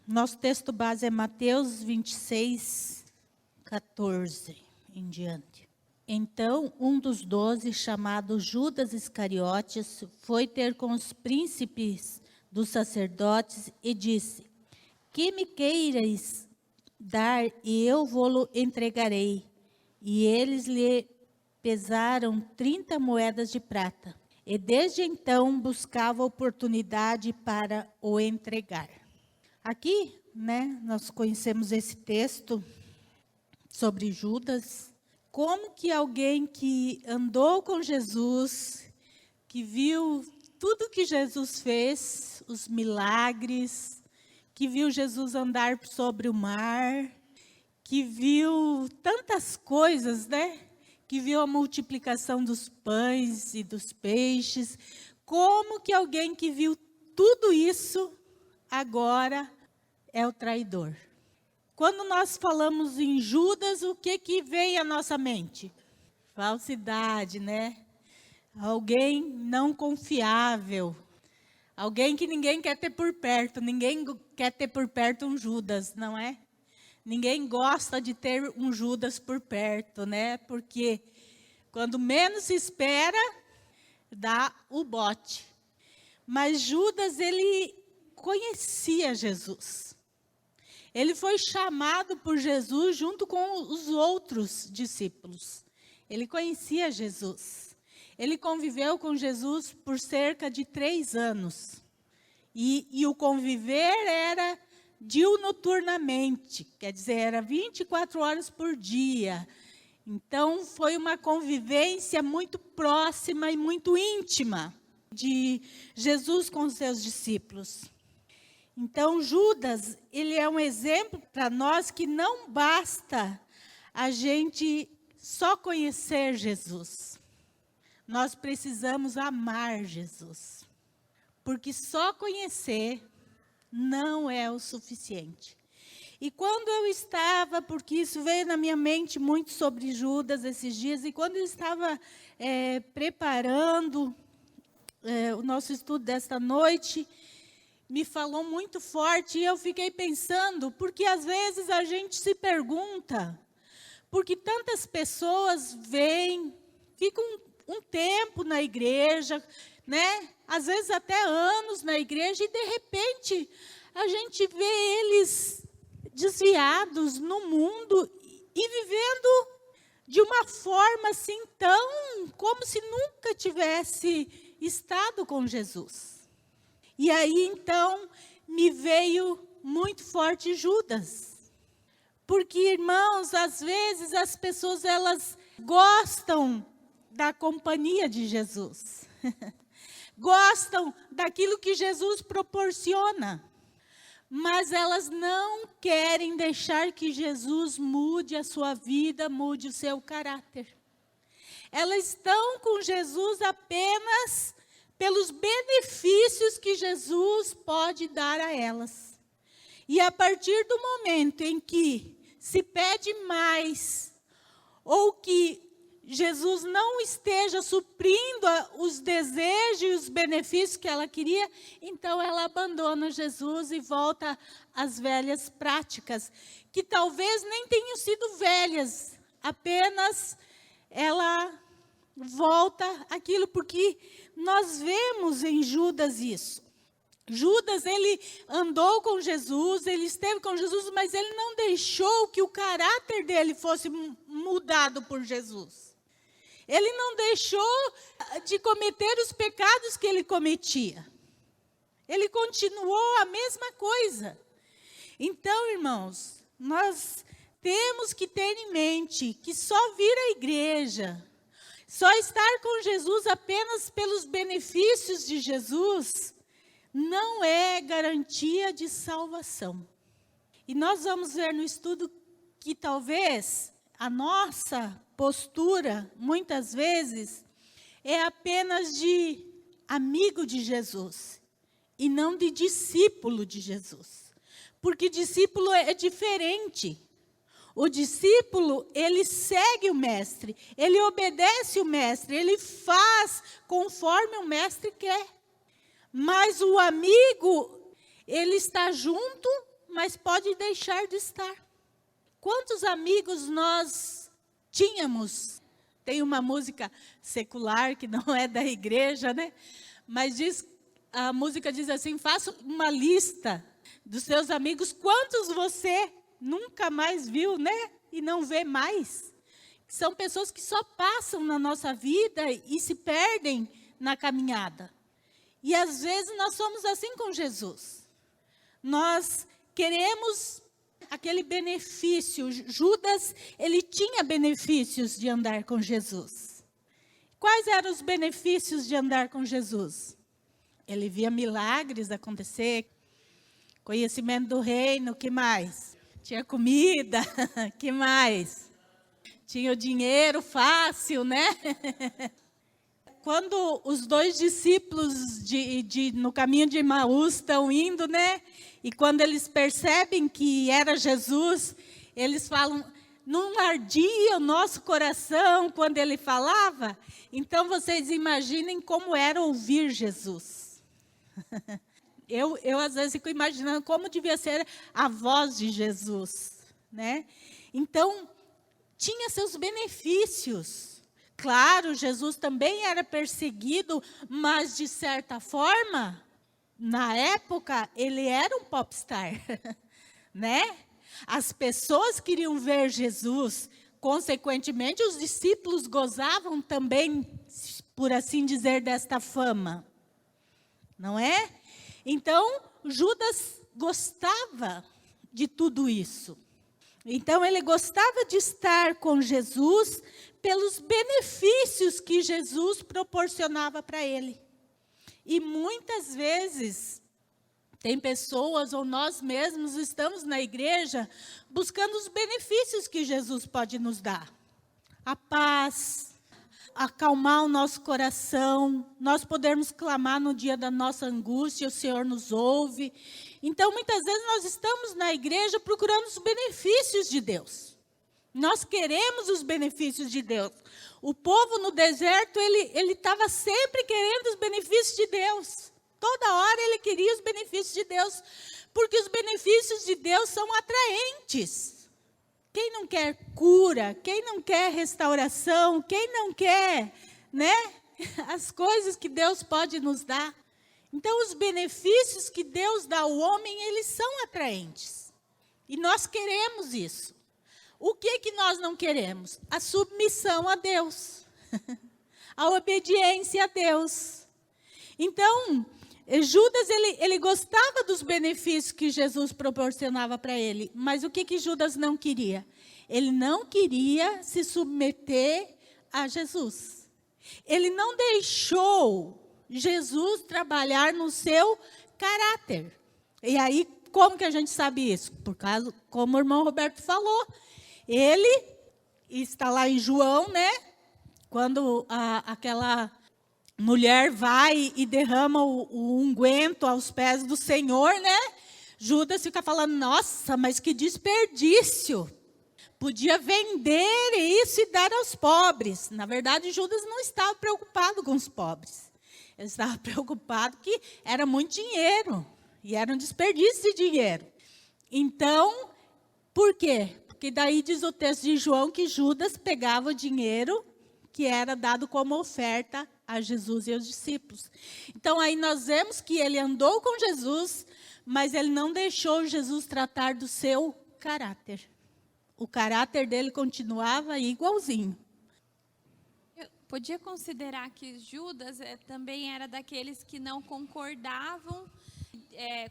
Nosso texto base é Mateus 26, 14 em diante. Então, um dos 12, chamado Judas Iscariotes, foi ter com os príncipes dos sacerdotes e disse: que me queireis dar, e eu vou-lo entregarei. E eles lhe pesaram 30 moedas de prata. E desde então buscava oportunidade para o entregar. Aqui, nós conhecemos esse texto sobre Judas. Como que alguém que andou com Jesus, que viu tudo que Jesus fez, os milagres, que viu Jesus andar sobre o mar, que viu tantas coisas, que viu a multiplicação dos pães e dos peixes. Como que alguém que viu tudo isso, agora é o traidor? Quando nós falamos em Judas, o que vem à nossa mente? Falsidade, Alguém não confiável. Alguém que ninguém quer ter por perto. Ninguém quer ter por perto um Judas, não é? Ninguém gosta de ter um Judas por perto, Porque quando menos se espera, dá o bote. Mas Judas, ele conhecia Jesus. Ele foi chamado por Jesus junto com os outros discípulos. Ele conhecia Jesus. Ele conviveu com Jesus por cerca de 3 anos. E o conviver era diurnoturnamente, quer dizer, era 24 horas por dia. Então, foi uma convivência muito próxima e muito íntima de Jesus com os seus discípulos. Então, Judas, ele é um exemplo para nós que não basta a gente só conhecer Jesus. Nós precisamos amar Jesus. Porque só conhecer não é o suficiente. E quando eu estava, porque isso veio na minha mente muito sobre Judas esses dias, e quando eu estava preparando o nosso estudo desta noite, me falou muito forte, e eu fiquei pensando, porque às vezes a gente se pergunta, porque tantas pessoas vêm, ficam um tempo na igreja, às vezes até anos na igreja, e de repente a gente vê eles desviados no mundo e vivendo de uma forma assim tão, como se nunca tivesse estado com Jesus. E aí, então, me veio muito forte Judas. Porque, irmãos, às vezes as pessoas, elas gostam da companhia de Jesus. Gostam daquilo que Jesus proporciona. Mas elas não querem deixar que Jesus mude a sua vida, mude o seu caráter. Elas estão com Jesus apenas pelos benefícios que Jesus pode dar a elas. E a partir do momento em que se pede mais, ou que Jesus não esteja suprindo os desejos e os benefícios que ela queria, então ela abandona Jesus e volta às velhas práticas, que talvez nem tenham sido velhas, apenas ela volta àquilo, porque nós vemos em Judas isso. Judas, ele andou com Jesus, ele esteve com Jesus, mas ele não deixou que o caráter dele fosse mudado por Jesus. Ele não deixou de cometer os pecados que ele cometia. Ele continuou a mesma coisa. Então, irmãos, nós temos que ter em mente que só vir à igreja, só estar com Jesus apenas pelos benefícios de Jesus, não é garantia de salvação. E nós vamos ver no estudo que talvez a nossa postura, muitas vezes, é apenas de amigo de Jesus e não de discípulo de Jesus. Porque discípulo é diferente. O discípulo, ele segue o mestre, ele obedece o mestre, ele faz conforme o mestre quer. Mas o amigo, ele está junto, mas pode deixar de estar. Quantos amigos nós tínhamos? Tem uma música secular que não é da igreja, né? Mas a música diz assim: faça uma lista dos seus amigos, quantos você nunca mais viu, né? E não vê mais. São pessoas que só passam na nossa vida e se perdem na caminhada. E às vezes nós somos assim com Jesus. Nós queremos aquele benefício. Judas, ele tinha benefícios de andar com Jesus. Quais eram os benefícios de andar com Jesus? Ele via milagres acontecer, conhecimento do reino, que mais? Tinha comida, que mais? Tinha o dinheiro fácil, né? Quando os dois discípulos no caminho de Emaús estão indo, né? E quando eles percebem que era Jesus, eles falam: não ardia o nosso coração quando ele falava? Então, vocês imaginem como era ouvir Jesus. Eu às vezes, fico imaginando como devia ser a voz de Jesus, né? Então, tinha seus benefícios. Claro, Jesus também era perseguido, mas, de certa forma, na época, ele era um popstar, né? As pessoas queriam ver Jesus, consequentemente, os discípulos gozavam também, por assim dizer, desta fama, não é? Então, Judas gostava de tudo isso. Então, ele gostava de estar com Jesus pelos benefícios que Jesus proporcionava para ele. E muitas vezes, tem pessoas, ou nós mesmos estamos na igreja, buscando os benefícios que Jesus pode nos dar. A paz, acalmar o nosso coração, nós podermos clamar no dia da nossa angústia, o Senhor nos ouve. Então, muitas vezes nós estamos na igreja procurando os benefícios de Deus. Nós queremos os benefícios de Deus. O povo no deserto, ele estava sempre querendo os benefícios de Deus. Toda hora ele queria os benefícios de Deus, porque os benefícios de Deus são atraentes. Quem não quer cura, quem não quer restauração, quem não quer, né, as coisas que Deus pode nos dar. Então, os benefícios que Deus dá ao homem, eles são atraentes. E nós queremos isso. O que nós não queremos? A submissão a Deus. A obediência a Deus. Então, Judas, ele gostava dos benefícios que Jesus proporcionava para ele. Mas o que Judas não queria? Ele não queria se submeter a Jesus. Ele não deixou Jesus trabalhar no seu caráter. E aí, como que a gente sabe isso? Por causa, como o irmão Roberto falou, ele está lá em João, né? Quando aquela mulher vai e derrama o unguento aos pés do Senhor, né? Judas fica falando: nossa, mas que desperdício. Podia vender isso e dar aos pobres. Na verdade, Judas não estava preocupado com os pobres. Ele estava preocupado que era muito dinheiro. E era um desperdício de dinheiro. Então, por quê? Porque daí diz o texto de João que Judas pegava o dinheiro que era dado como oferta a Jesus e aos discípulos. Então, aí nós vemos que ele andou com Jesus, mas ele não deixou Jesus tratar do seu caráter. O caráter dele continuava igualzinho. Eu podia considerar que Judas também era daqueles que não concordavam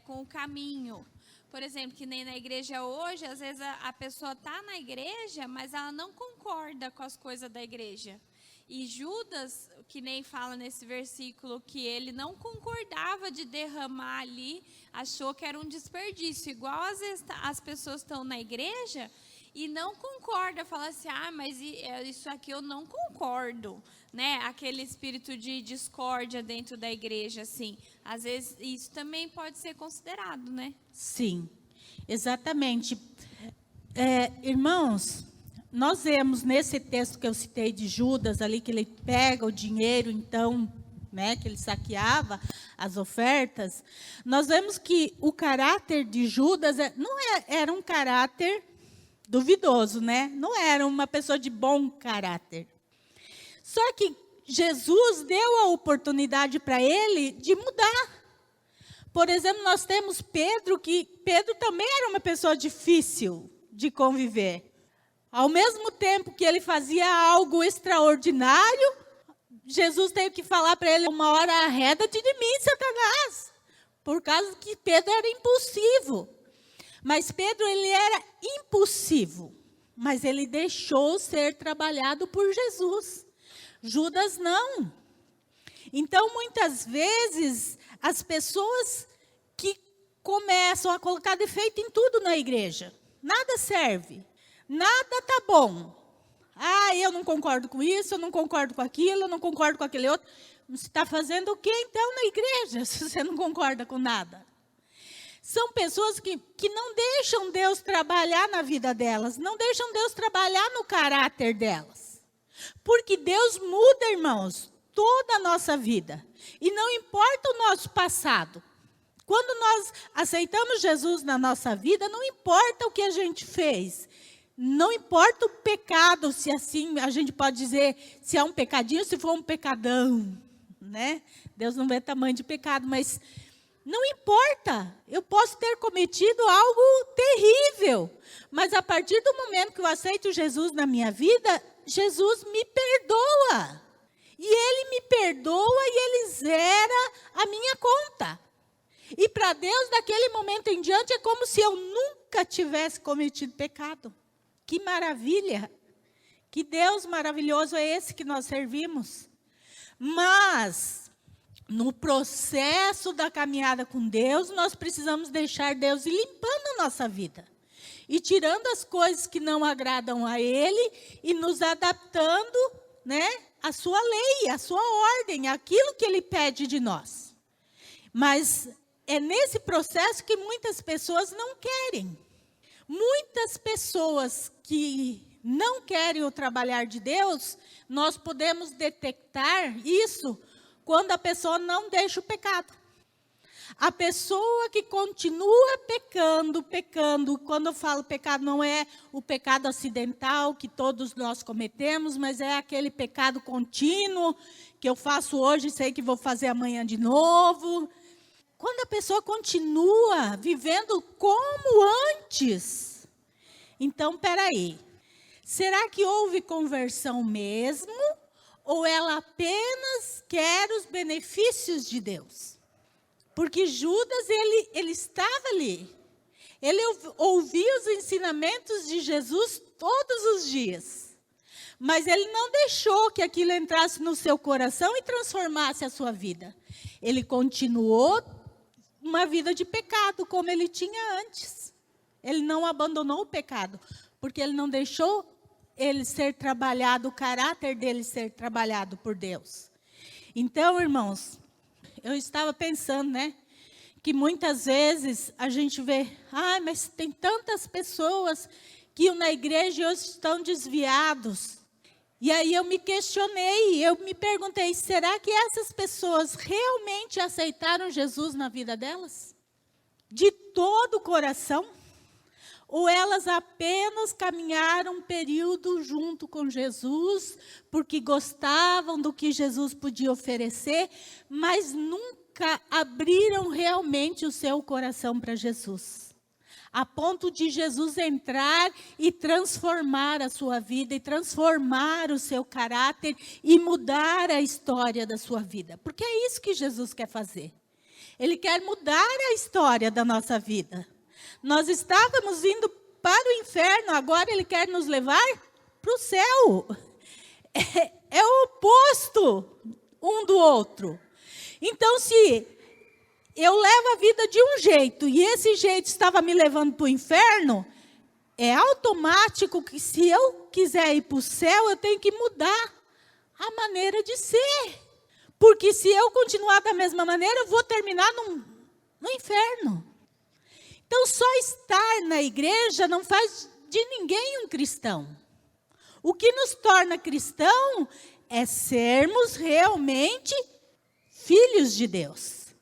com o caminho. Por exemplo, que nem na igreja hoje, às vezes a pessoa está na igreja, mas ela não concorda com as coisas da igreja. E Judas, que nem fala nesse versículo, que ele não concordava de derramar ali, achou que era um desperdício. Igual às vezes as pessoas estão na igreja e não concordam, falam assim: ah, mas isso aqui eu não concordo, né? Aquele espírito de discórdia dentro da igreja, assim. Às vezes isso também pode ser considerado, né? Sim, exatamente. Irmãos, nós vemos nesse texto que eu citei de Judas ali, que ele pega o dinheiro, então, né, que ele saqueava, as ofertas, nós vemos que o caráter de Judas era um caráter duvidoso, né? Não era uma pessoa de bom caráter. Só que Jesus deu a oportunidade para ele de mudar. Por exemplo, nós temos Pedro, que Pedro também era uma pessoa difícil de conviver. Ao mesmo tempo que ele fazia algo extraordinário, Jesus teve que falar para ele: uma hora arreda-te de mim, Satanás. Por causa que Pedro era impulsivo. Mas Pedro, ele era impulsivo. Mas ele deixou ser trabalhado por Jesus. Judas não. Então, muitas vezes, as pessoas que começam a colocar defeito em tudo na igreja. Nada serve. Nada tá bom. Eu não concordo com isso, eu não concordo com aquilo, eu não concordo com aquele outro. Você está fazendo o quê, então, na igreja, se você não concorda com nada? São pessoas que não deixam Deus trabalhar na vida delas, não deixam Deus trabalhar no caráter delas. Porque Deus muda, irmãos, toda a nossa vida. E não importa o nosso passado. Quando nós aceitamos Jesus na nossa vida, não importa o que a gente fez. Não importa o pecado, se assim a gente pode dizer, se é um pecadinho, se for um pecadão, né? Deus não vê tamanho de pecado, mas não importa. Eu posso ter cometido algo terrível, mas a partir do momento que eu aceito Jesus na minha vida, Jesus me perdoa. E Ele me perdoa e Ele zera a minha conta. E para Deus, daquele momento em diante, é como se eu nunca tivesse cometido pecado. Que maravilha! Que Deus maravilhoso é esse que nós servimos. Mas, no processo da caminhada com Deus, nós precisamos deixar Deus ir limpando a nossa vida. E tirando as coisas que não agradam a Ele e nos adaptando, né, à sua lei, à sua ordem, àquilo que Ele pede de nós. Mas é nesse processo que muitas pessoas não querem. Muitas pessoas que não querem o trabalhar de Deus, nós podemos detectar isso quando a pessoa não deixa o pecado. A pessoa que continua pecando, quando eu falo pecado, não é o pecado acidental que todos nós cometemos, mas é aquele pecado contínuo que eu faço hoje e sei que vou fazer amanhã de novo. Quando a pessoa continua vivendo como antes, então, peraí, será que houve conversão mesmo? Ou ela apenas quer os benefícios de Deus? Porque Judas, ele estava ali. Ele ouvia os ensinamentos de Jesus todos os dias. Mas ele não deixou que aquilo entrasse no seu coração e transformasse a sua vida. Ele continuou uma vida de pecado, como ele tinha antes. Ele não abandonou o pecado, porque ele não deixou ele ser trabalhado, o caráter dele ser trabalhado por Deus. Então, irmãos, eu estava pensando, né, que muitas vezes a gente vê, mas tem tantas pessoas que iam na igreja e hoje estão desviados. E aí eu me questionei, eu me perguntei, será que essas pessoas realmente aceitaram Jesus na vida delas? De todo o coração? Ou elas apenas caminharam um período junto com Jesus, porque gostavam do que Jesus podia oferecer, mas nunca abriram realmente o seu coração para Jesus? A ponto de Jesus entrar e transformar a sua vida, e transformar o seu caráter, e mudar a história da sua vida. Porque é isso que Jesus quer fazer. Ele quer mudar a história da nossa vida. Nós estávamos indo para o inferno, agora Ele quer nos levar para o céu. É o oposto um do outro. Então, se eu levo a vida de um jeito e esse jeito estava me levando para o inferno, é automático que se eu quiser ir para o céu, eu tenho que mudar a maneira de ser. Porque se eu continuar da mesma maneira, eu vou terminar no inferno. Então, só estar na igreja não faz de ninguém um cristão. O que nos torna cristão é sermos realmente filhos de Deus.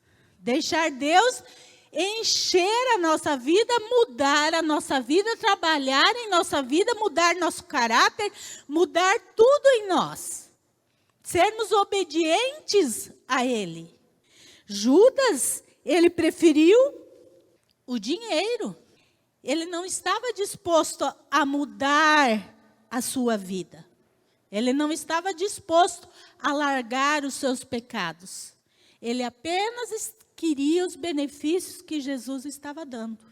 Deixar Deus encher a nossa vida, mudar a nossa vida, trabalhar em nossa vida, mudar nosso caráter, mudar tudo em nós. Sermos obedientes a Ele. Judas, ele preferiu o dinheiro. Ele não estava disposto a mudar a sua vida. Ele não estava disposto a largar os seus pecados. Ele apenas queria os benefícios que Jesus estava dando.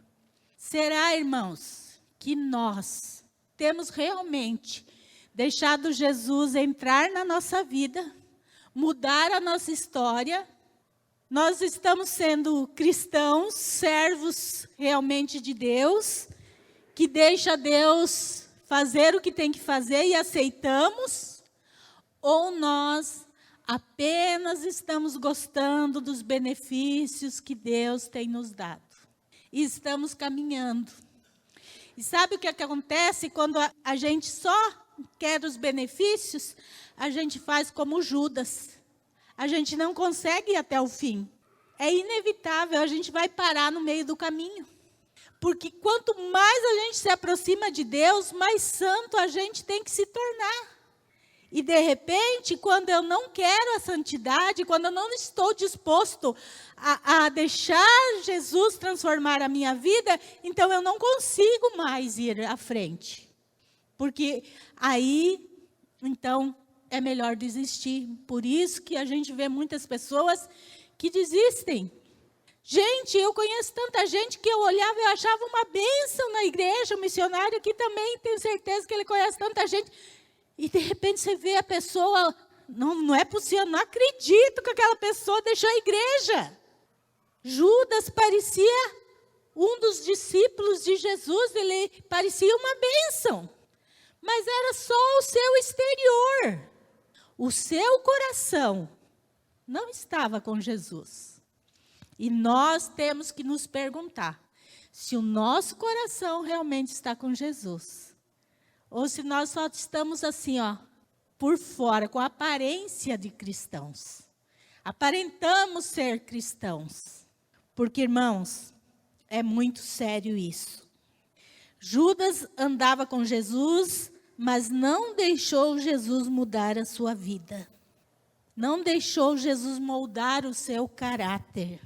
Será, irmãos, que nós temos realmente deixado Jesus entrar na nossa vida, mudar a nossa história? Nós estamos sendo cristãos, servos realmente de Deus, que deixa Deus fazer o que tem que fazer e aceitamos? Ou nós apenas estamos gostando dos benefícios que Deus tem nos dado? E estamos caminhando. E sabe o que acontece quando a gente só quer os benefícios? A gente faz como Judas. A gente não consegue ir até o fim. É inevitável, a gente vai parar no meio do caminho. Porque quanto mais a gente se aproxima de Deus, mais santo a gente tem que se tornar. E de repente, quando eu não quero a santidade, quando eu não estou disposto a deixar Jesus transformar a minha vida, então eu não consigo mais ir à frente. Porque aí, então, é melhor desistir. Por isso que a gente vê muitas pessoas que desistem. Gente, eu conheço tanta gente que eu olhava e achava uma bênção na igreja, o missionário aqui também, tenho certeza que ele conhece tanta gente. E de repente você vê a pessoa, não é possível, não acredito que aquela pessoa deixou a igreja. Judas parecia um dos discípulos de Jesus, ele parecia uma bênção. Mas era só o seu exterior. O seu coração não estava com Jesus. E nós temos que nos perguntar se o nosso coração realmente está com Jesus. Ou se nós só estamos assim, por fora, com a aparência de cristãos. Aparentamos ser cristãos. Porque, irmãos, é muito sério isso. Judas andava com Jesus, mas não deixou Jesus mudar a sua vida. Não deixou Jesus moldar o seu caráter.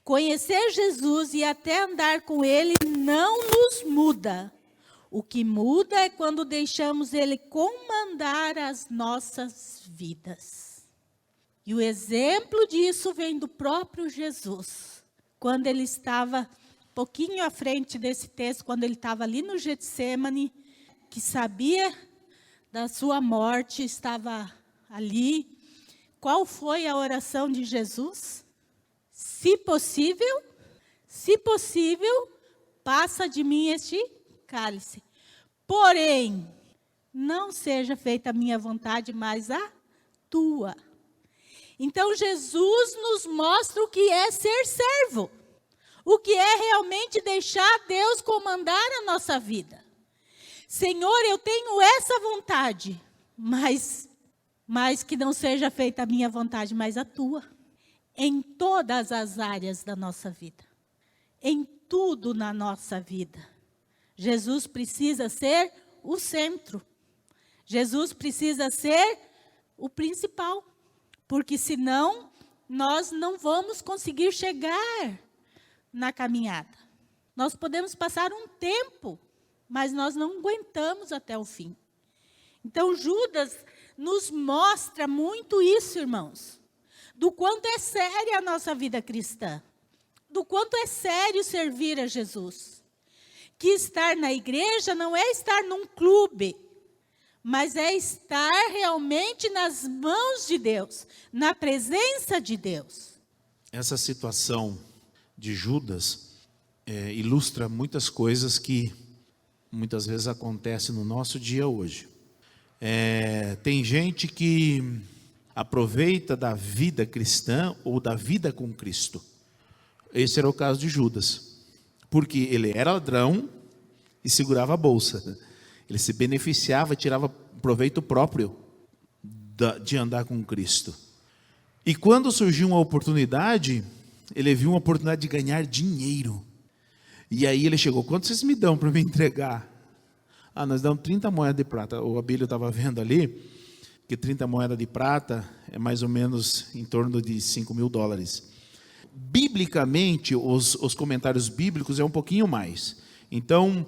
Conhecer Jesus e até andar com Ele não nos muda. O que muda é quando deixamos Ele comandar as nossas vidas. E o exemplo disso vem do próprio Jesus. Quando Ele estava um pouquinho à frente desse texto, quando Ele estava ali no Getsêmani, que sabia da sua morte, estava ali. Qual foi a oração de Jesus? Se possível, passa de mim este cálice. Porém, não seja feita a minha vontade, mas a tua. Então, Jesus nos mostra o que é ser servo. O que é realmente deixar Deus comandar a nossa vida. Senhor, eu tenho essa vontade, mas que não seja feita a minha vontade, mas a tua. Em todas as áreas da nossa vida. Em tudo na nossa vida. Jesus precisa ser o centro. Jesus precisa ser o principal. Porque senão, nós não vamos conseguir chegar na caminhada. Nós podemos passar um tempo, mas nós não aguentamos até o fim. Então, Judas nos mostra muito isso, irmãos. Do quanto é séria a nossa vida cristã. Do quanto é sério servir a Jesus. Que estar na igreja não é estar num clube, mas é estar realmente nas mãos de Deus, na presença de Deus. Essa situação de Judas ilustra muitas coisas que muitas vezes acontecem no nosso dia hoje. Tem gente que aproveita da vida cristã ou da vida com Cristo. Esse era o caso de Judas. Porque ele era ladrão e segurava a bolsa. Ele se beneficiava, tirava proveito próprio de andar com Cristo. E quando surgiu uma oportunidade, ele viu uma oportunidade de ganhar dinheiro. E aí ele chegou, quanto vocês me dão para me entregar? Nós damos 30 moedas de prata. O Abílio estava vendo ali, que 30 moedas de prata é mais ou menos em torno de $5.000. Biblicamente, os comentários bíblicos é um pouquinho mais. Então,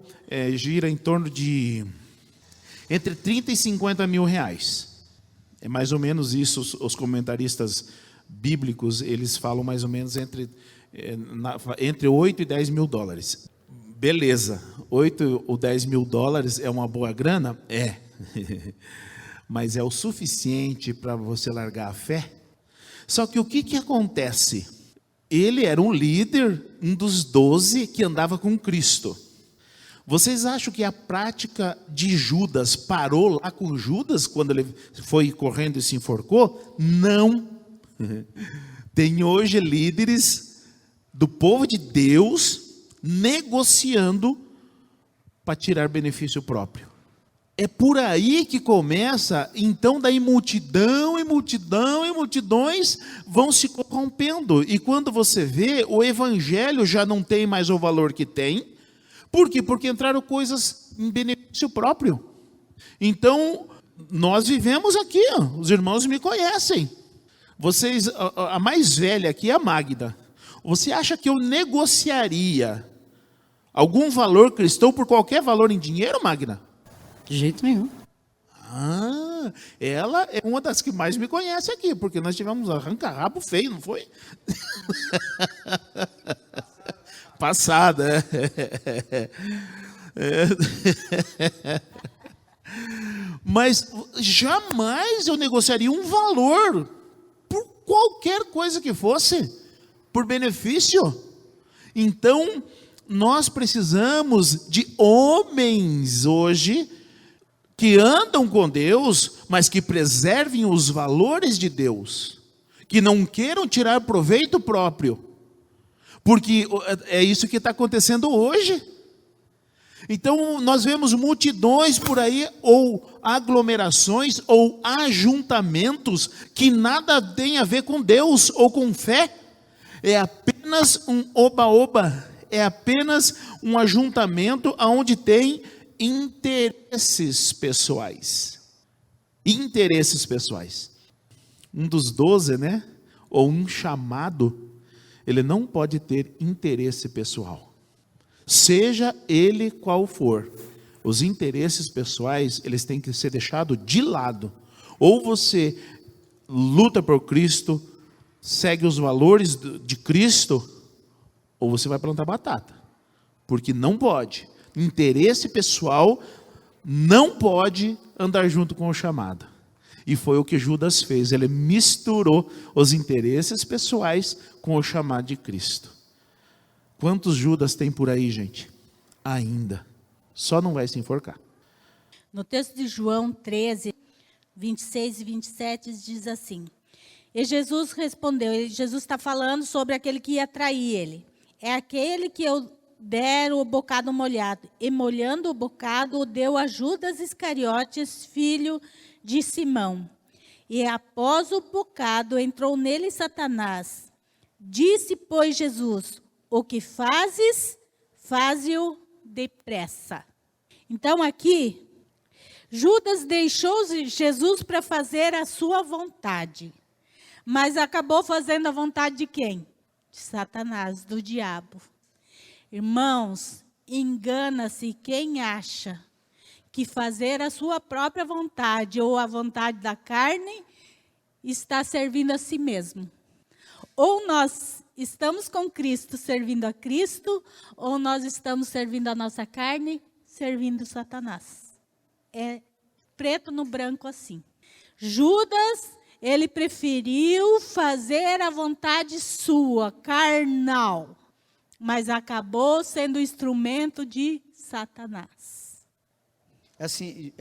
gira em torno de entre 30 e 50 mil reais. É mais ou menos isso, os comentaristas bíblicos, eles falam mais ou menos entre 8 e 10 mil dólares. Beleza, 8 ou 10 mil dólares é uma boa grana? É. Mas é o suficiente para você largar a fé? Só que o que acontece? Ele era um líder, um dos 12 que andava com Cristo. Vocês acham que a prática de Judas parou lá com Judas, quando ele foi correndo e se enforcou? Não. Tem hoje líderes do povo de Deus negociando para tirar benefício próprio. É por aí que começa, então daí multidão e multidão e multidões vão se corrompendo. E quando você vê, o evangelho já não tem mais o valor que tem. Por quê? Porque entraram coisas em benefício próprio. Então, nós vivemos aqui, os irmãos me conhecem. Vocês, a mais velha aqui é a Magda. Você acha que eu negociaria algum valor cristão por qualquer valor em dinheiro, Magda? De jeito nenhum. Ela é uma das que mais me conhece aqui, porque nós tivemos um arranca-rabo feio, não foi? Passada. Mas jamais eu negociaria um valor por qualquer coisa que fosse, por benefício. Então, nós precisamos de homens hoje que andam com Deus, mas que preservem os valores de Deus, que não queiram tirar proveito próprio, porque é isso que está acontecendo hoje. Então nós vemos multidões por aí, ou aglomerações, ou ajuntamentos, que nada tem a ver com Deus, ou com fé, é apenas um oba-oba, é apenas um ajuntamento onde tem interesses pessoais. Interesses pessoais. Um dos 12, né? Ou um chamado, ele não pode ter interesse pessoal. Seja ele qual for. Os interesses pessoais, eles têm que ser deixados de lado. Ou você luta por Cristo, segue os valores de Cristo, ou você vai plantar batata. Porque não pode. Interesse pessoal não pode andar junto com o chamado. E foi o que Judas fez. Ele misturou os interesses pessoais com o chamado de Cristo. Quantos Judas tem por aí, gente? Ainda. Só não vai se enforcar. No texto de João 13, 26 e 27, diz assim: E Jesus respondeu, Jesus está falando sobre aquele que ia trair ele. É aquele que eu der o bocado molhado. E molhando o bocado, o deu a Judas Iscariotes, filho de Simão. E após o bocado, entrou nele Satanás. Disse, pois, Jesus: O que fazes, faze-o depressa. Então aqui, Judas deixou Jesus para fazer a sua vontade. Mas acabou fazendo a vontade de quem? De Satanás, do diabo. Irmãos, engana-se quem acha que fazer a sua própria vontade ou a vontade da carne está servindo a si mesmo. Ou nós estamos com Cristo servindo a Cristo, ou nós estamos servindo a nossa carne, servindo Satanás. É preto no branco assim. Judas, ele preferiu fazer a vontade sua, carnal, mas acabou sendo instrumento de Satanás. Assim,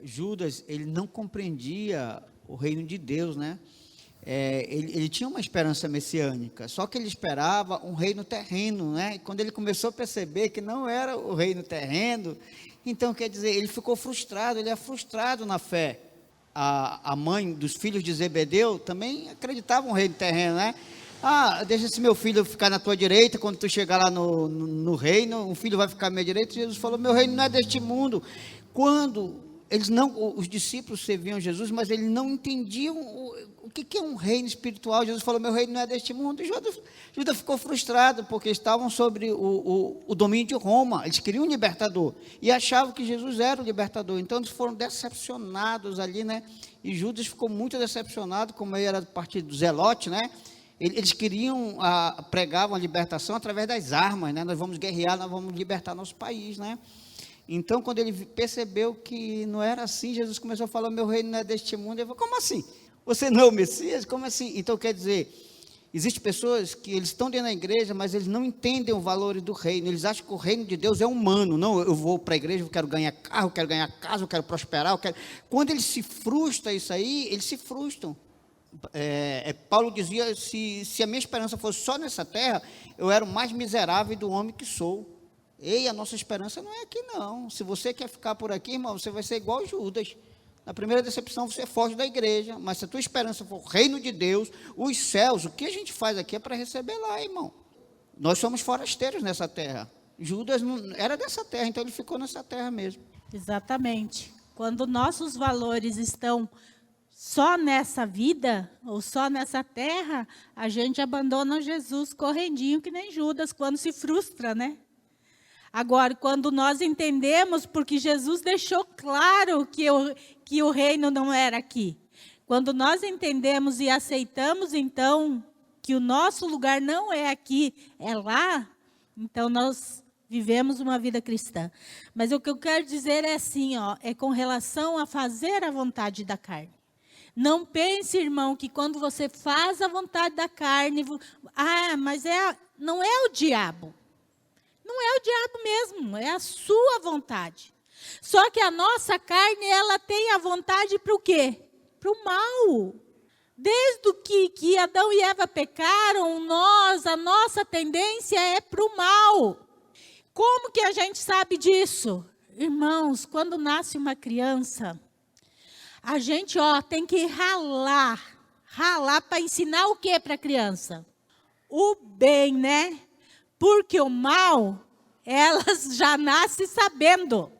Judas, ele não compreendia o reino de Deus, né? Ele tinha uma esperança messiânica, só que ele esperava um reino terreno, né? E quando ele começou a perceber que não era o reino terreno, então, quer dizer, ele ficou frustrado, ele é frustrado na fé. A mãe dos filhos de Zebedeu também acreditava no reino terreno, né? deixa esse meu filho ficar na tua direita, quando tu chegar lá no reino, o filho vai ficar à minha direita. Jesus falou, meu reino não é deste mundo. Quando os discípulos serviam Jesus, mas eles não entendiam o que é um reino espiritual. Jesus falou, meu reino não é deste mundo. E Judas ficou frustrado, porque estavam sobre o domínio de Roma. Eles queriam um libertador, e achavam que Jesus era o libertador. Então eles foram decepcionados ali, né? E Judas ficou muito decepcionado, como ele era do partido do Zelote, né? Eles queriam, pregavam a libertação através das armas, né? Nós vamos guerrear, nós vamos libertar nosso país, né? Então, quando ele percebeu que não era assim, Jesus começou a falar, meu reino não é deste mundo. Ele falou, como assim? Você não é o Messias? Como assim? Então, quer dizer, existem pessoas que eles estão dentro da igreja, mas eles não entendem o valor do reino. Eles acham que o reino de Deus é humano. Não, eu vou para a igreja, eu quero ganhar carro, eu quero ganhar casa, eu quero prosperar. Quando eles se frustram isso aí, eles se frustram. Paulo dizia, se a minha esperança fosse só nessa terra, eu era o mais miserável do homem que sou. Ei, a nossa esperança não é aqui não. Se você quer ficar por aqui, irmão, você vai ser igual Judas. Na primeira decepção você foge da igreja, mas se a tua esperança for o reino de Deus, os céus, o que a gente faz aqui é para receber lá, irmão. Nós somos forasteiros nessa terra. Judas não era dessa terra, então ele ficou nessa terra mesmo. Exatamente. Quando nossos valores estão só nessa vida, ou só nessa terra, a gente abandona Jesus correndinho, que nem Judas, quando se frustra, né? Agora, quando nós entendemos, porque Jesus deixou claro que o reino não era aqui. Quando nós entendemos e aceitamos, então, que o nosso lugar não é aqui, é lá, então nós vivemos uma vida cristã. Mas o que eu quero dizer é assim, é com relação a fazer a vontade da carne. Não pense, irmão, que quando você faz a vontade da carne, mas não é o diabo. Não é o diabo mesmo, é a sua vontade. Só que a nossa carne, ela tem a vontade para o quê? Para o mal. Desde que Adão e Eva pecaram, a nossa tendência é para o mal. Como que a gente sabe disso? Irmãos, quando nasce uma criança, a gente tem que ralar para ensinar o que para a criança? O bem, né? Porque o mal, elas já nascem sabendo.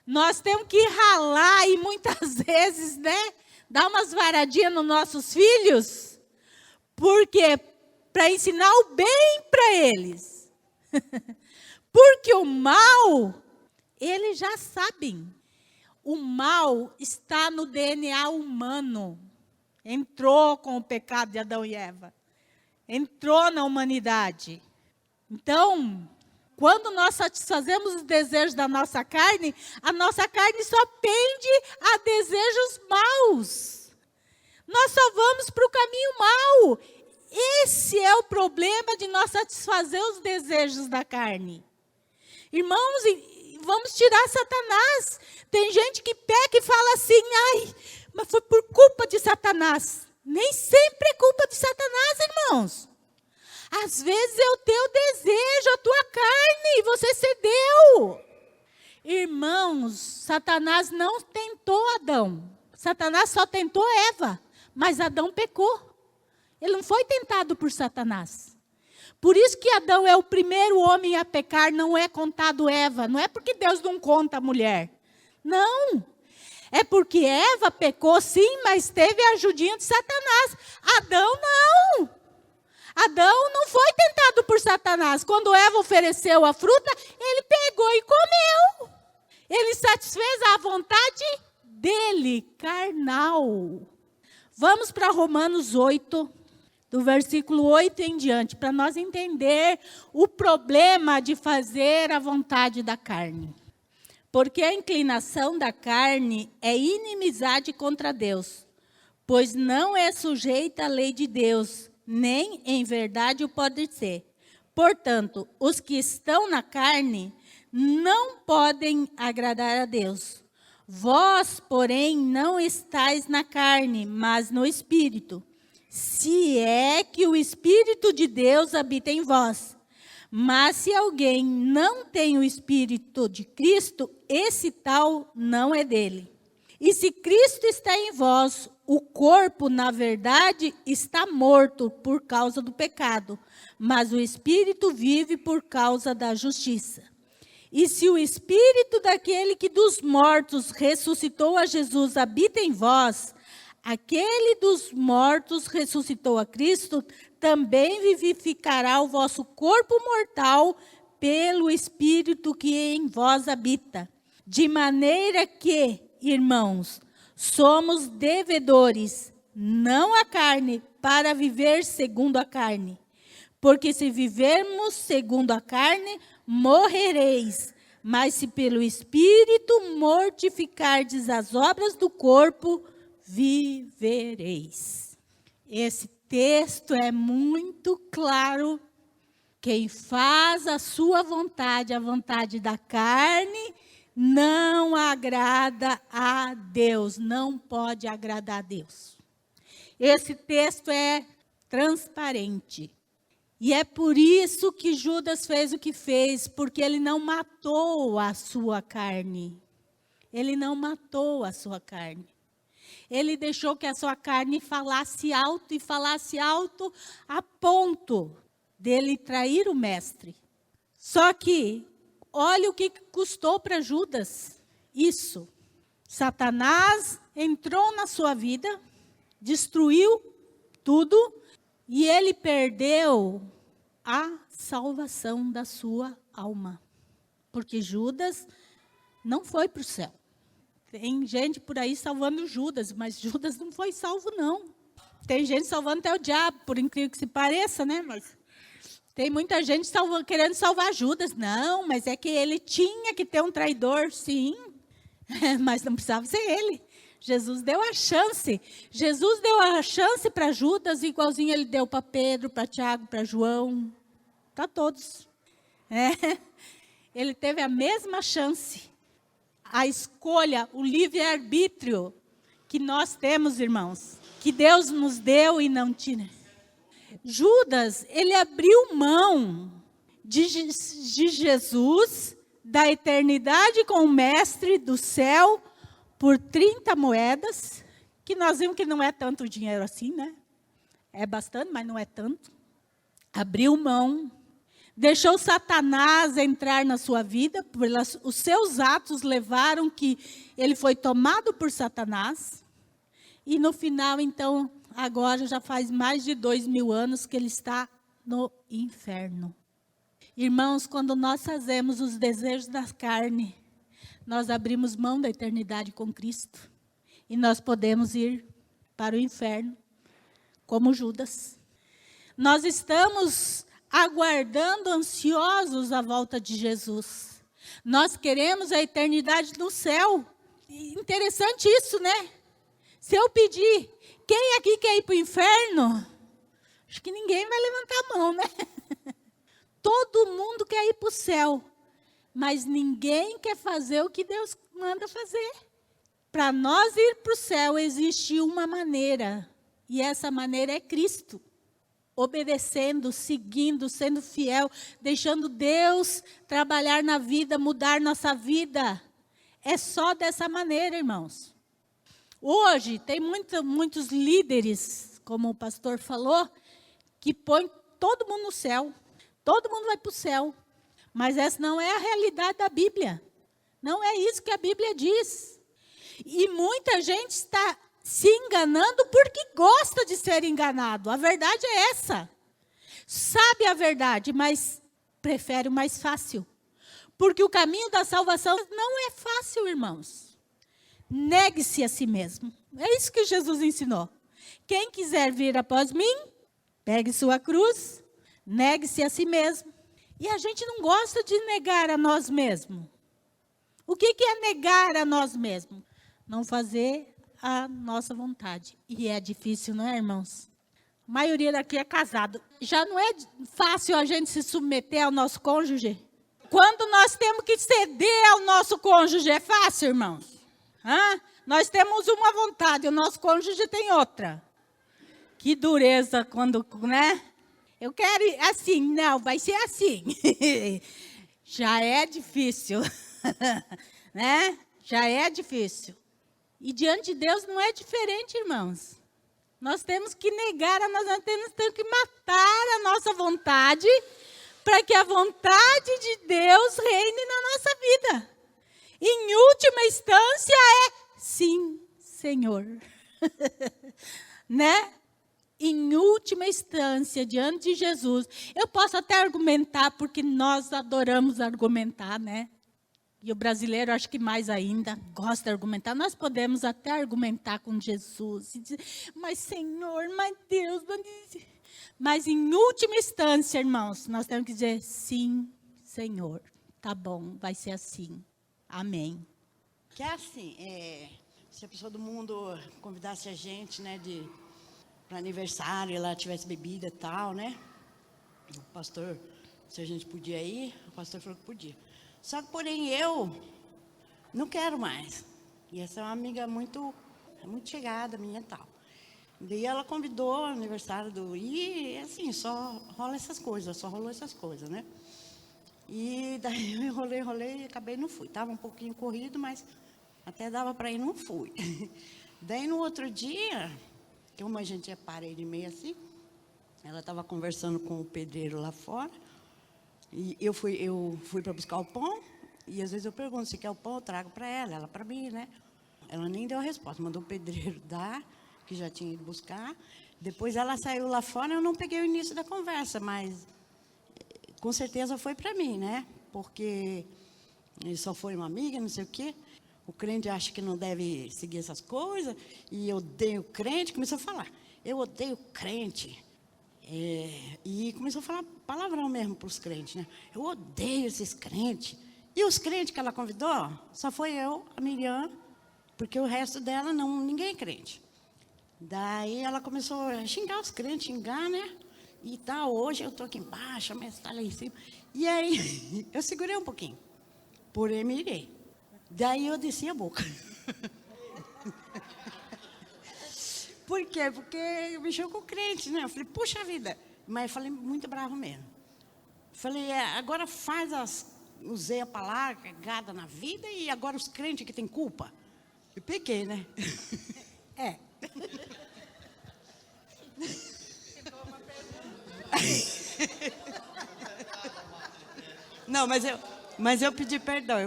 Nós temos que ralar e muitas vezes, né? Dar umas varadinhas nos nossos filhos. Porque para ensinar o bem para eles. Porque o mal, eles já sabem. O mal está no DNA humano. Entrou com o pecado de Adão e Eva. Entrou na humanidade. Então, quando nós satisfazemos os desejos da nossa carne, a nossa carne só pende a desejos maus. Nós só vamos para o caminho mau. Esse é o problema de nós satisfazer os desejos da carne. Irmãos, vamos tirar Satanás. Tem gente que peca e fala assim, mas foi por culpa de Satanás. Nem sempre é culpa de Satanás, irmãos. Às vezes é o teu desejo, a tua carne, e você cedeu. Irmãos, Satanás não tentou Adão. Satanás só tentou Eva, mas Adão pecou. Ele não foi tentado por Satanás. Por isso que Adão é o primeiro homem a pecar, não é contado Eva. Não é porque Deus não conta a mulher. Não. É porque Eva pecou sim, mas teve a ajudinha de Satanás. Adão não. Adão não foi tentado por Satanás. Quando Eva ofereceu a fruta, ele pegou e comeu. Ele satisfez a vontade dele, carnal. Vamos para Romanos 8, do versículo 8 em diante, para nós entender o problema de fazer a vontade da carne. Porque a inclinação da carne é inimizade contra Deus, pois não é sujeita à lei de Deus, nem em verdade o pode ser. Portanto, os que estão na carne não podem agradar a Deus. Vós, porém, não estáis na carne, mas no Espírito, se é que o Espírito de Deus habita em vós. Mas se alguém não tem o Espírito de Cristo, esse tal não é dele. E se Cristo está em vós, o corpo, na verdade, está morto por causa do pecado, mas o espírito vive por causa da justiça. E se o espírito daquele que dos mortos ressuscitou a Jesus habita em vós, aquele dos mortos ressuscitou a Cristo, também vivificará o vosso corpo mortal pelo espírito que em vós habita. De maneira que, irmãos, somos devedores, não à carne, para viver segundo a carne. Porque se vivermos segundo a carne, morrereis. Mas se pelo Espírito mortificardes as obras do corpo, vivereis. Esse texto é muito claro. Quem faz a sua vontade, a vontade da carne, não agrada a Deus, não pode agradar a Deus. Esse texto é transparente. E é por isso que Judas fez o que fez, porque ele não matou a sua carne. Ele não matou a sua carne. Ele deixou que a sua carne falasse alto e falasse alto a ponto dele trair o mestre. Só que, olha o que custou para Judas isso. Satanás entrou na sua vida, destruiu tudo, e ele perdeu a salvação da sua alma. Porque Judas não foi para o céu. Tem gente por aí salvando Judas, mas Judas não foi salvo, não. Tem gente salvando até o diabo, por incrível que se pareça, né? Mas tem muita gente querendo salvar Judas. Não, mas é que ele tinha que ter um traidor, sim. Mas não precisava ser ele. Jesus deu a chance. Jesus deu a chance para Judas, igualzinho ele deu para Pedro, para Tiago, para João, para todos. Ele teve a mesma chance. A escolha, o livre-arbítrio que nós temos, irmãos, que Deus nos deu e não tira. Judas, ele abriu mão de Jesus, da eternidade com o mestre do céu, por 30 moedas, que nós vimos que não é tanto dinheiro assim, né? É bastante, mas não é tanto. Abriu mão, deixou Satanás entrar na sua vida, os seus atos levaram que ele foi tomado por Satanás, e no final, então, agora já faz mais de 2000 anos que ele está no inferno. Irmãos, quando nós fazemos os desejos da carne, nós abrimos mão da eternidade com Cristo. E nós podemos ir para o inferno, como Judas. Nós estamos aguardando ansiosos a volta de Jesus. Nós queremos a eternidade no céu. Interessante isso, né? Se eu pedir, quem aqui quer ir para o inferno? Acho que ninguém vai levantar a mão, né? Todo mundo quer ir para o céu. Mas ninguém quer fazer o que Deus manda fazer. Para nós ir para o céu, existe uma maneira. E essa maneira é Cristo. Obedecendo, seguindo, sendo fiel, deixando Deus trabalhar na vida, mudar nossa vida. É só dessa maneira, irmãos. Hoje, tem muitos líderes, como o pastor falou, que põem todo mundo no céu. Todo mundo vai para o céu. Mas essa não é a realidade da Bíblia. Não é isso que a Bíblia diz. E muita gente está se enganando porque gosta de ser enganado. A verdade é essa. Sabe a verdade, mas prefere o mais fácil. Porque o caminho da salvação não é fácil, irmãos. Negue-se a si mesmo. É isso que Jesus ensinou. Quem quiser vir após mim, pegue sua cruz, negue-se a si mesmo. E a gente não gosta de negar a nós mesmos. O que é negar a nós mesmos? Não fazer a nossa vontade. E é difícil, não é, irmãos? A maioria daqui é casado. Já não é fácil a gente se submeter ao nosso cônjuge? Quando nós temos que ceder ao nosso cônjuge, é fácil, irmãos? Nós temos uma vontade, o nosso cônjuge tem outra. Que dureza quando, né? Eu quero assim, não, vai ser assim. Já é difícil, né? Já é difícil. E diante de Deus não é diferente, irmãos. Nós temos que negar, nós temos que matar a nossa vontade para que a vontade de Deus reine na nossa vida. Em última instância é sim, Senhor. Né? Em última instância, diante de Jesus, eu posso até argumentar, porque nós adoramos argumentar, né? E o brasileiro, acho que mais ainda, gosta de argumentar. Nós podemos até argumentar com Jesus. E dizer, mas Senhor, mas Deus... Mas em última instância, irmãos, nós temos que dizer, sim, Senhor. Tá bom, vai ser assim. Amém. Que é assim, se a pessoa do mundo convidasse a gente, né, para aniversário, ela tivesse bebida e tal, né? O pastor, se a gente podia ir, o pastor falou que podia. Só que, porém, eu não quero mais. E essa é uma amiga muito chegada minha e tal. Daí ela convidou o aniversário e assim, só rolou essas coisas, né? E daí eu enrolei e acabei não fui. Estava um pouquinho corrido, mas até dava para ir, não fui. Daí no outro dia, como a gente é parede e meia assim, ela estava conversando com o pedreiro lá fora. E eu fui para buscar o pão, e às vezes eu pergunto se quer o pão, eu trago para ela para mim, né? Ela nem deu a resposta, mandou o pedreiro dar, que já tinha ido buscar. Depois ela saiu lá fora, eu não peguei o início da conversa, mas com certeza foi para mim, né? Porque ele só foi uma amiga, não sei o quê. O crente acha que não deve seguir essas coisas, e eu odeio crente, começou a falar, eu odeio crente. E começou a falar palavrão mesmo para os crentes, né? Eu odeio esses crentes. E os crentes que ela convidou, só foi eu, a Miriam, porque o resto dela, ninguém é crente. Daí ela começou a xingar os crentes, né? E tal, hoje eu estou aqui embaixo, a mesa está lá em cima. E aí, eu segurei um pouquinho, porém me irei. Daí eu desci a boca. Por quê? Porque mexeu com o crente, né? Eu falei, puxa vida. Mas eu falei muito bravo mesmo. Falei, agora usei a palavra, cagada na vida, e agora os crentes que têm culpa. Eu peguei, né? Não, mas eu pedi perdão,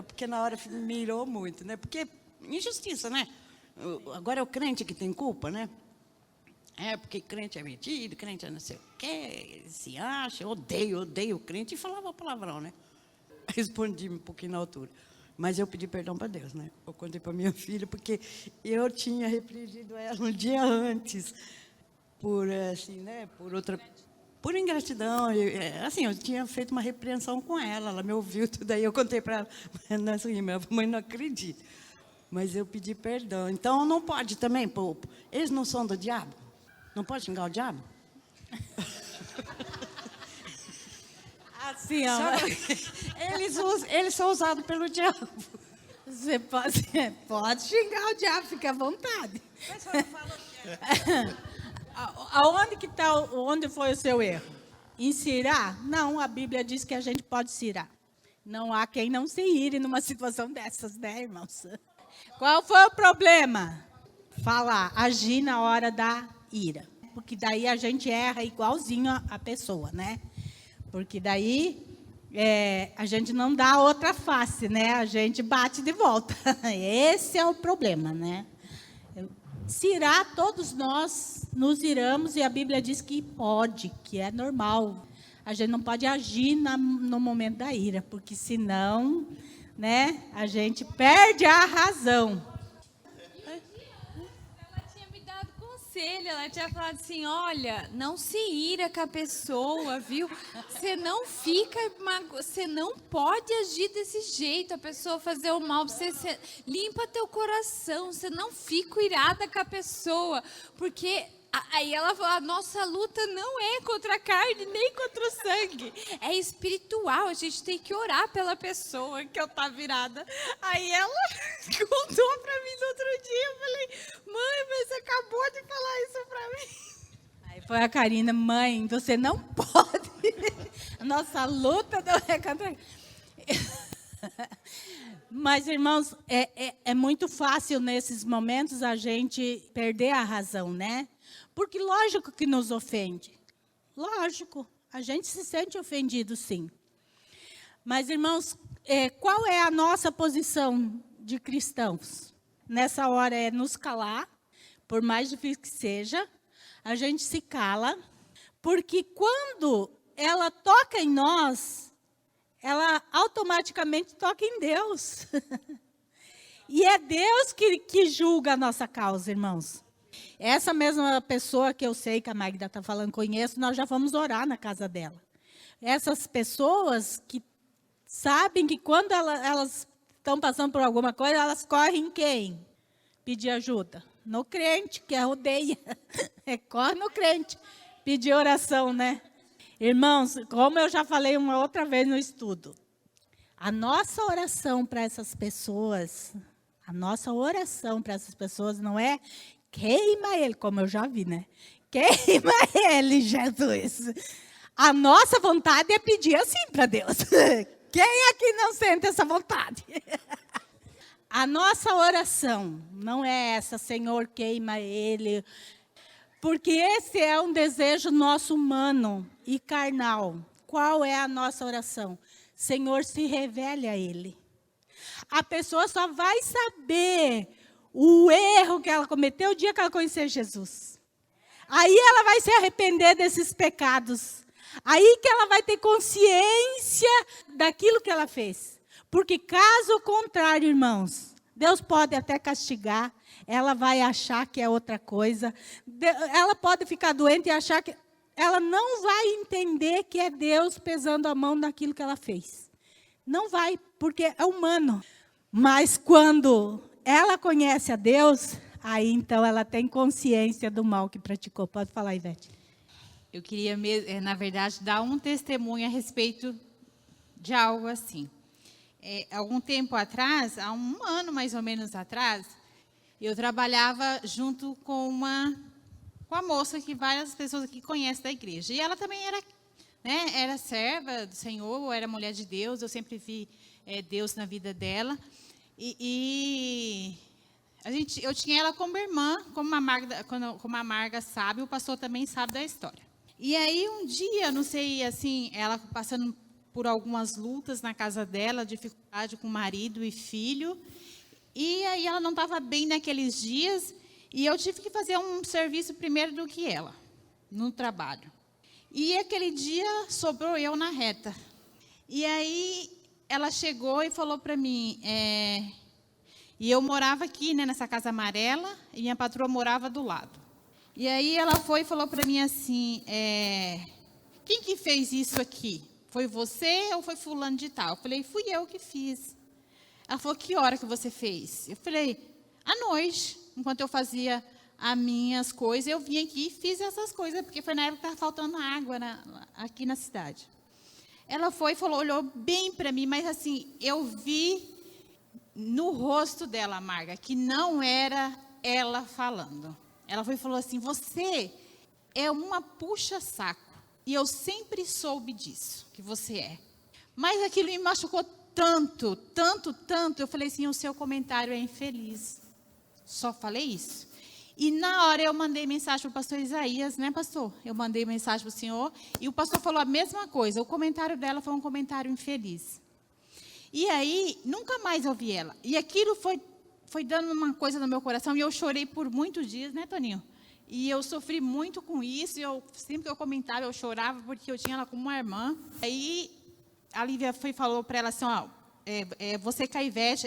porque na hora me mirou muito, né? Porque injustiça, né? Agora é o crente que tem culpa, né? Porque crente é metido, crente é não sei o quê, se acha, eu odeio o crente, e falava palavrão, né? Respondi um pouquinho na altura. Mas eu pedi perdão para Deus, né? Eu contei para minha filha, porque eu tinha repreendido ela um dia antes, por assim, né? Por ingratidão. Eu tinha feito uma repreensão com ela me ouviu tudo aí, eu contei para ela, minha mãe não acredita. Mas eu pedi perdão. Então, não pode também, eles não são do diabo? Não pode xingar o diabo? Assim, ó. Eles são usados pelo diabo. Você pode xingar o diabo, fica à vontade. Mas você falou que Onde foi o seu erro? Em se irar? Não, a Bíblia diz que a gente pode se irar. Não há quem não se ire numa situação dessas, né, irmãos? Qual foi o problema? Agir na hora da ira. Porque daí a gente erra igualzinho a pessoa, né? Porque daí a gente não dá outra face, né? A gente bate de volta. Esse é o problema, né? Se irar, todos nós nos iramos, e a Bíblia diz que pode, que é normal. A gente não pode agir no momento da ira, porque senão, né, a gente perde a razão. Ela tinha me dado conselho, ela tinha falado assim, olha, não se ira com a pessoa, viu? Você não pode agir desse jeito, a pessoa fazer o mal, você limpa teu coração, você não fica irada com a pessoa, porque... Aí ela falou, a nossa luta não é contra a carne, nem contra o sangue. É espiritual, a gente tem que orar pela pessoa que eu tava virada. Aí ela contou pra mim no outro dia, eu falei, mãe, mas você acabou de falar isso pra mim. Aí foi a Karina, mãe, você não pode. A nossa luta não é contra... Mas, irmãos, é muito fácil nesses momentos a gente perder a razão, né? Porque lógico que nos ofende. Lógico, a gente se sente ofendido, sim. Mas, irmãos, qual é a nossa posição de cristãos? Nessa hora é nos calar, por mais difícil que seja, a gente se cala, porque quando ela toca em nós, ela automaticamente toca em Deus. E é Deus que julga a nossa causa, irmãos. Essa mesma pessoa que eu sei que a Magda está falando, conheço, nós já vamos orar na casa dela. Essas pessoas que sabem que quando elas estão passando por alguma coisa, elas correm em quem? Pedir ajuda. No crente, que rodeia. Corre no crente. Pedir oração, né? Irmãos, como eu já falei uma outra vez no estudo, a nossa oração para essas pessoas, não é queima ele, como eu já vi, né? Queima ele, Jesus. A nossa vontade é pedir assim para Deus. Quem aqui não sente essa vontade? A nossa oração não é essa, Senhor, queima ele. Porque esse é um desejo nosso humano e carnal. Qual é a nossa oração? Senhor, se revele a ele. A pessoa só vai saber o erro que ela cometeu o dia que ela conhecer Jesus. Aí ela vai se arrepender desses pecados. Aí que ela vai ter consciência daquilo que ela fez. Porque caso contrário, irmãos, Deus pode até castigar, ela vai achar que é outra coisa. Ela pode ficar doente e achar que... Ela não vai entender que é Deus pesando a mão naquilo que ela fez. Não vai, porque é humano. Mas quando ela conhece a Deus, aí então ela tem consciência do mal que praticou. Pode falar, Ivete. Eu queria, na verdade, dar um testemunho a respeito de algo assim. Algum tempo atrás, há um ano mais ou menos atrás, eu trabalhava junto com a moça que várias pessoas aqui conhecem da igreja. E ela também era serva do Senhor, era mulher de Deus, eu sempre vi Deus na vida dela. Eu tinha ela como irmã, como a Marga sabe, o pastor também sabe da história. E aí um dia, não sei, assim, ela passando por algumas lutas na casa dela, dificuldade com marido e filho, e aí ela não estava bem naqueles dias, e eu tive que fazer um serviço primeiro do que ela, no trabalho. E aquele dia sobrou eu na reta. E aí ela chegou e falou para mim, e eu morava aqui, né, nessa casa amarela, e minha patroa morava do lado. E aí ela foi e falou para mim assim, quem que fez isso aqui? Foi você ou foi fulano de tal? Eu falei, fui eu que fiz. Ela falou, que hora que você fez? Eu falei, à noite, enquanto eu fazia as minhas coisas, eu vim aqui e fiz essas coisas, porque foi na época que estava faltando água aqui na cidade. Ela foi e falou, olhou bem para mim, mas assim, eu vi no rosto dela, Marga, que não era ela falando. Ela foi e falou assim, você é uma puxa-saco. E eu sempre soube disso, que você é. Mas aquilo me machucou tanto, tanto, tanto. Eu falei assim, o seu comentário é infeliz. Só falei isso. E na hora eu mandei mensagem para o pastor Isaías, né, pastor? Eu mandei mensagem para o senhor. E o pastor falou a mesma coisa. O comentário dela foi um comentário infeliz. E aí, nunca mais ouvi ela. E aquilo foi dando uma coisa no meu coração. E eu chorei por muitos dias, né, Toninho? E eu sofri muito com isso, sempre que eu comentava, eu chorava, porque eu tinha ela como uma irmã. Aí a Lívia falou para ela assim, você com a Ivete,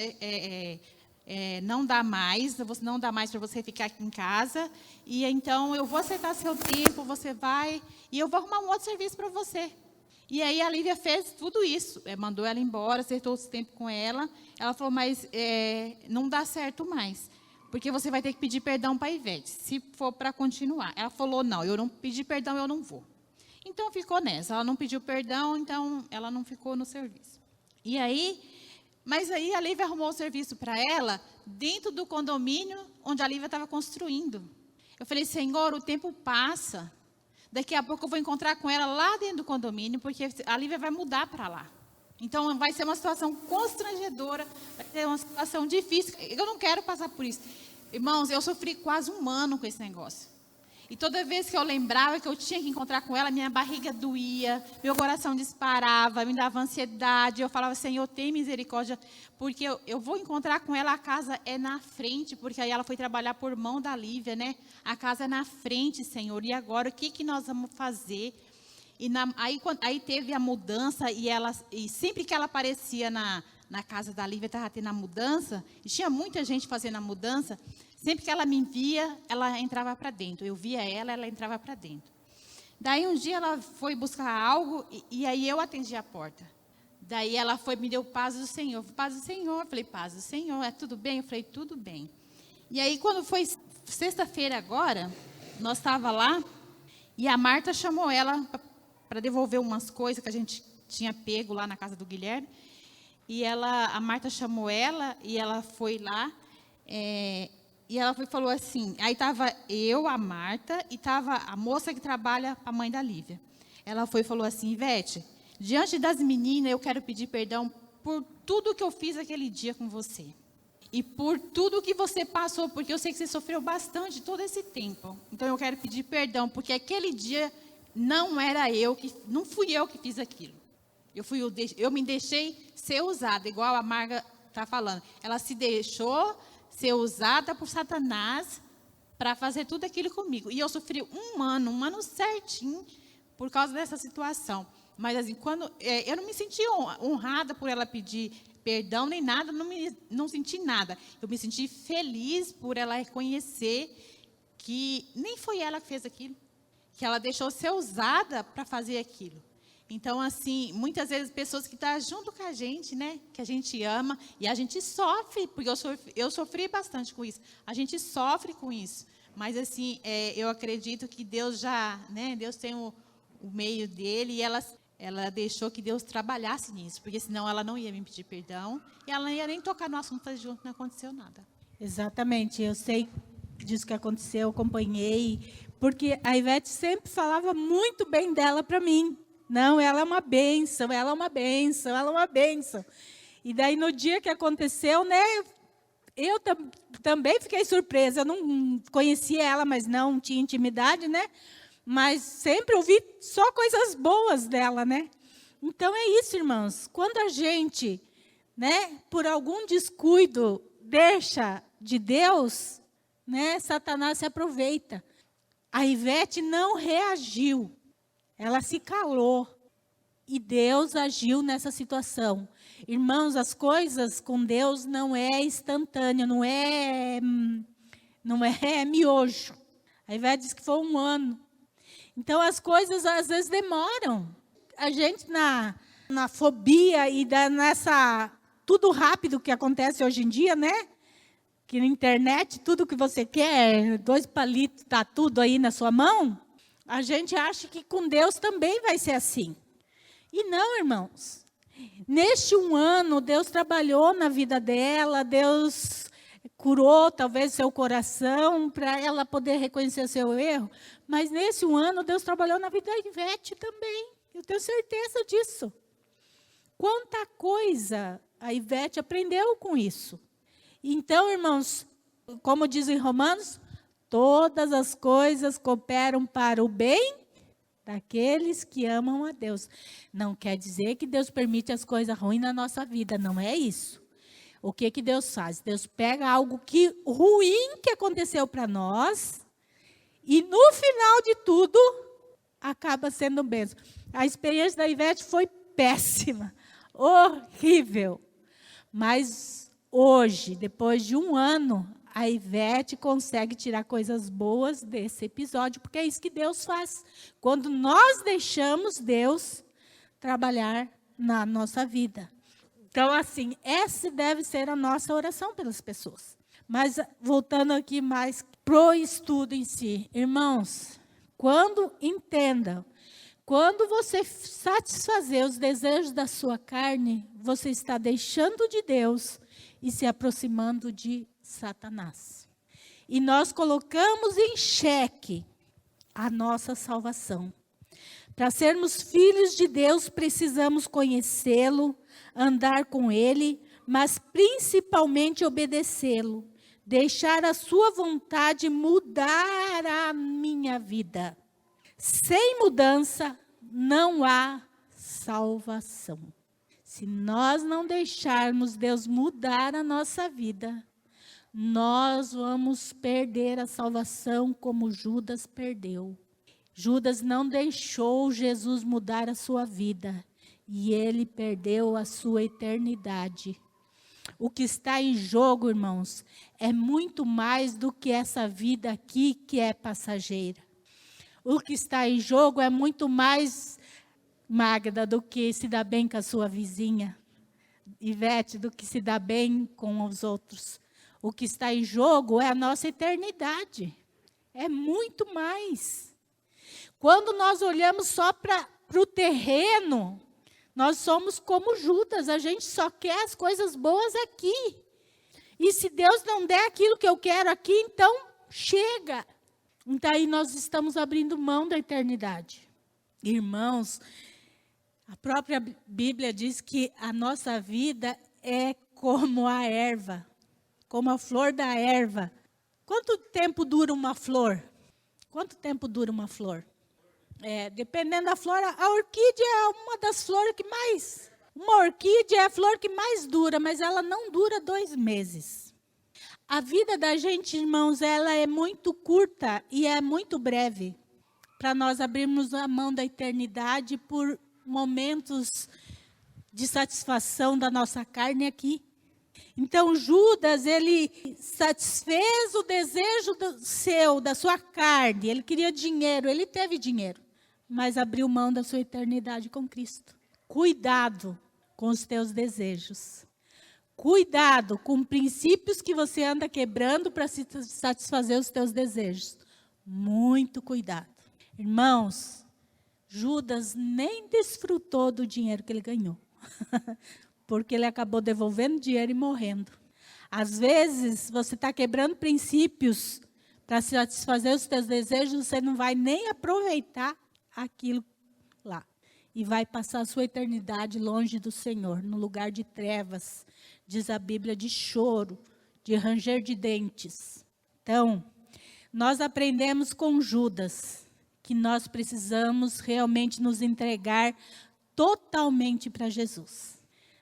não dá mais para você ficar aqui em casa, e então eu vou aceitar seu tempo, você vai, e eu vou arrumar um outro serviço para você. E aí a Lívia fez tudo isso, mandou ela embora, acertou esse tempo com ela. Ela falou, mas não dá certo mais. Porque você vai ter que pedir perdão para a Ivete, se for para continuar. Ela falou, não, eu não pedi perdão, eu não vou. Então, ficou nessa. Ela não pediu perdão, então ela não ficou no serviço. Mas aí a Lívia arrumou o serviço para ela dentro do condomínio onde a Lívia estava construindo. Eu falei, Senhor, o tempo passa. Daqui a pouco eu vou encontrar com ela lá dentro do condomínio, porque a Lívia vai mudar para lá. Então, vai ser uma situação constrangedora, vai ser uma situação difícil. Eu não quero passar por isso. Irmãos, eu sofri quase 1 ano com esse negócio. E toda vez que eu lembrava que eu tinha que encontrar com ela, minha barriga doía, meu coração disparava, me dava ansiedade. Eu falava, Senhor, tem misericórdia, porque eu vou encontrar com ela, a casa é na frente, porque aí ela foi trabalhar por mão da Lívia, né? A casa é na frente, Senhor. E agora, o que nós vamos fazer? E aí teve a mudança, e sempre que ela aparecia na casa da Lívia, estava tendo a mudança, e tinha muita gente fazendo a mudança, sempre que ela me via, ela entrava para dentro. Eu via ela entrava para dentro. Daí um dia ela foi buscar algo, e aí eu atendi a porta. Daí ela me deu paz do Senhor. Paz do Senhor. Eu falei, paz do Senhor, é tudo bem? Eu falei, tudo bem. E aí quando foi sexta-feira agora, nós estávamos lá, e a Marta chamou ela para devolver umas coisas que a gente tinha pego lá na casa do Guilherme. E a Marta chamou ela, e ela foi lá, e ela falou assim, aí estava eu, a Marta, e estava a moça que trabalha para a mãe da Lívia. Ela foi e falou assim, Ivete, diante das meninas, eu quero pedir perdão por tudo que eu fiz aquele dia com você. E por tudo que você passou, porque eu sei que você sofreu bastante todo esse tempo. Então, eu quero pedir perdão, porque aquele dia não fui eu que fiz aquilo. Eu me deixei ser usada, igual a Marga está falando. Ela se deixou ser usada por Satanás para fazer tudo aquilo comigo. E eu sofri 1 ano certinho, por causa dessa situação. Mas, assim, eu não me senti honrada por ela pedir perdão, nem nada, não senti nada. Eu me senti feliz por ela reconhecer que nem foi ela que fez aquilo, que ela deixou ser usada para fazer aquilo. Então, assim, muitas vezes pessoas que estão junto com a gente, né, que a gente ama, e a gente sofre, porque eu sofri bastante com isso. A gente sofre com isso. Mas, assim, eu acredito que Deus Deus tem o meio dele, e ela deixou que Deus trabalhasse nisso, porque senão ela não ia me pedir perdão, e ela não ia nem tocar no assunto junto, não aconteceu nada. Exatamente, eu sei disso que aconteceu, eu acompanhei, porque a Ivete sempre falava muito bem dela para mim. Não, ela é uma bênção, ela é uma bênção, ela é uma bênção. E daí, no dia que aconteceu, né, eu também fiquei surpresa. Eu não conhecia ela, mas não tinha intimidade, né? Mas sempre ouvi só coisas boas dela, né? Então, é isso, irmãos. Quando a gente, né, por algum descuido, deixa de Deus, né, Satanás se aproveita. A Ivete não reagiu. Ela se calou e Deus agiu nessa situação. Irmãos, as coisas com Deus não é instantâneo, não é miojo. A Ivete disse que foi 1 ano. Então, as coisas às vezes demoram. A gente na fobia e nessa tudo rápido que acontece hoje em dia, né? Que na internet, tudo que você quer, 2 palitos, está tudo aí na sua mão. A gente acha que com Deus também vai ser assim. E não, irmãos. Neste 1 ano, Deus trabalhou na vida dela, Deus curou talvez seu coração para ela poder reconhecer seu erro. Mas nesse 1 ano, Deus trabalhou na vida da Ivete também. Eu tenho certeza disso. Quanta coisa a Ivete aprendeu com isso. Então, irmãos, como diz em Romanos, todas as coisas cooperam para o bem daqueles que amam a Deus. Não quer dizer que Deus permite as coisas ruins na nossa vida, não é isso. O que Deus faz? Deus pega algo ruim que aconteceu para nós e no final de tudo acaba sendo bênção. A experiência da Ivete foi péssima, horrível. Mas hoje, depois de 1 ano, a Ivete consegue tirar coisas boas desse episódio, porque é isso que Deus faz. Quando nós deixamos Deus trabalhar na nossa vida. Então, assim, essa deve ser a nossa oração pelas pessoas. Mas, voltando aqui mais pro estudo em si. Irmãos, quando você satisfazer os desejos da sua carne, você está deixando de Deus e se aproximando de Satanás. E nós colocamos em xeque a nossa salvação. Para sermos filhos de Deus, precisamos conhecê-lo, andar com Ele, mas principalmente obedecê-lo. Deixar a sua vontade mudar a minha vida. Sem mudança, não há salvação. Se nós não deixarmos Deus mudar a nossa vida, nós vamos perder a salvação como Judas perdeu. Judas não deixou Jesus mudar a sua vida e ele perdeu a sua eternidade. O que está em jogo, irmãos, é muito mais do que essa vida aqui que é passageira. O que está em jogo é muito mais, Magda, do que se dar bem com a sua vizinha. Ivete, do que se dar bem com os outros. O que está em jogo é a nossa eternidade. É muito mais. Quando nós olhamos só para o terreno, nós somos como Judas, a gente só quer as coisas boas aqui. E se Deus não der aquilo que eu quero aqui, então chega. Então aí nós estamos abrindo mão da eternidade. Irmãos, a própria Bíblia diz que a nossa vida é como a erva, como a flor da erva. Quanto tempo dura uma flor? Quanto tempo dura uma flor? Dependendo da flor, a orquídea é uma das flores que mais... Uma orquídea é a flor que mais dura, mas ela não dura 2 meses. A vida da gente, irmãos, ela é muito curta e é muito breve. Para nós abrirmos a mão da eternidade por momentos de satisfação da nossa carne aqui. Então, Judas, ele satisfez o desejo da sua carne. Ele queria dinheiro, ele teve dinheiro, mas abriu mão da sua eternidade com Cristo. Cuidado com os teus desejos. Cuidado com princípios que você anda quebrando para satisfazer os teus desejos. Muito cuidado. Irmãos, Judas nem desfrutou do dinheiro que ele ganhou. Porque ele acabou devolvendo dinheiro e morrendo. Às vezes, você está quebrando princípios para satisfazer os teus desejos, você não vai nem aproveitar aquilo lá. E vai passar a sua eternidade longe do Senhor, no lugar de trevas, diz a Bíblia, de choro, de ranger de dentes. Então, nós aprendemos com Judas que nós precisamos realmente nos entregar totalmente para Jesus.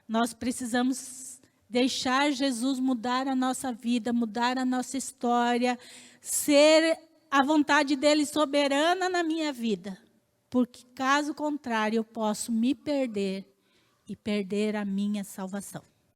Nós precisamos deixar Jesus mudar a nossa vida, mudar a nossa história, ser a vontade dele soberana na minha vida. Porque, caso contrário, eu posso me perder e perder a minha salvação.